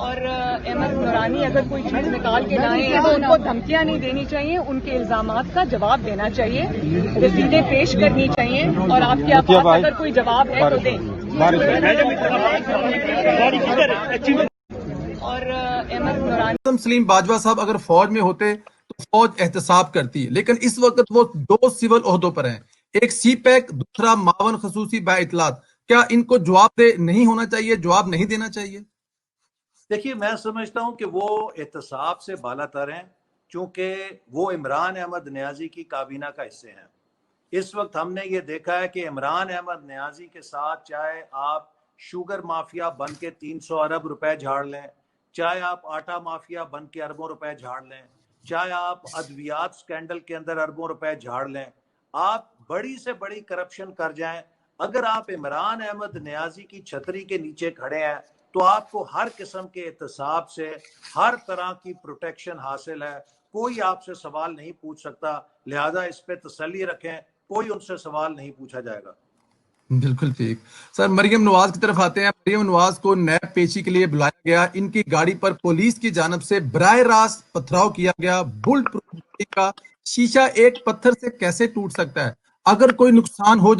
اور احمد نورانی اگر کوئی چیز نکال کے لائیں تو ان کو دھمکیاں نہیں دینی چاہیے، ان کے الزامات کا جواب دینا چاہیے، رسیدیں پیش کرنی چاہیے، اور آپ کے پاس اگر کوئی جواب ہے تو دیں۔ اور احمد نورانی سلیم باجوہ صاحب اگر فوج میں ہوتے تو فوج احتساب کرتی، لیکن اس وقت وہ دو سول عہدوں پر ہیں، ایک سی پیک، دوسرا معاون خصوصی با اطلاعات۔ کیا ان کو جواب دہ نہیں ہونا چاہیے، جواب نہیں دینا چاہیے؟ دیکھیے، میں سمجھتا ہوں کہ وہ احتساب سے بالا تر ہیں، چونکہ وہ عمران احمد نیازی کی کابینہ کا حصے ہیں۔ اس وقت ہم نے یہ دیکھا ہے کہ عمران احمد نیازی کے ساتھ چاہے آپ شوگر مافیا بن کے 300 ارب روپے جھاڑ لیں، چاہے آپ آٹا مافیا بن کے اربوں روپے جھاڑ لیں، چاہے آپ ادویات سکینڈل کے اندر اربوں روپے جھاڑ لیں، آپ بڑی سے بڑی کرپشن کر جائیں، اگر آپ عمران احمد نیازی کی چھتری کے نیچے کھڑے ہیں تو آپ کو ہر قسم کے احتساب سے ہر طرح کی پروٹیکشن حاصل ہے، کوئی آپ سے سوال نہیں پوچھ سکتا، لہذا اس پہ تسلی رکھیں، کوئی ان سے سوال نہیں پوچھا جائے گا۔ بالکل ٹھیک سر، مریم نواز کی طرف آتے ہیں۔ مریم نواز کو نیب پیشی کے لیے بلایا گیا، ان کی گاڑی پر پولیس کی جانب سے براہ راست پتھراؤ کیا گیا۔ بلٹ پروف گاڑی کا شیشہ ایک پتھر سے کیسے ٹوٹ سکتا ہے؟ اگر کوئی نقصان ہو جائے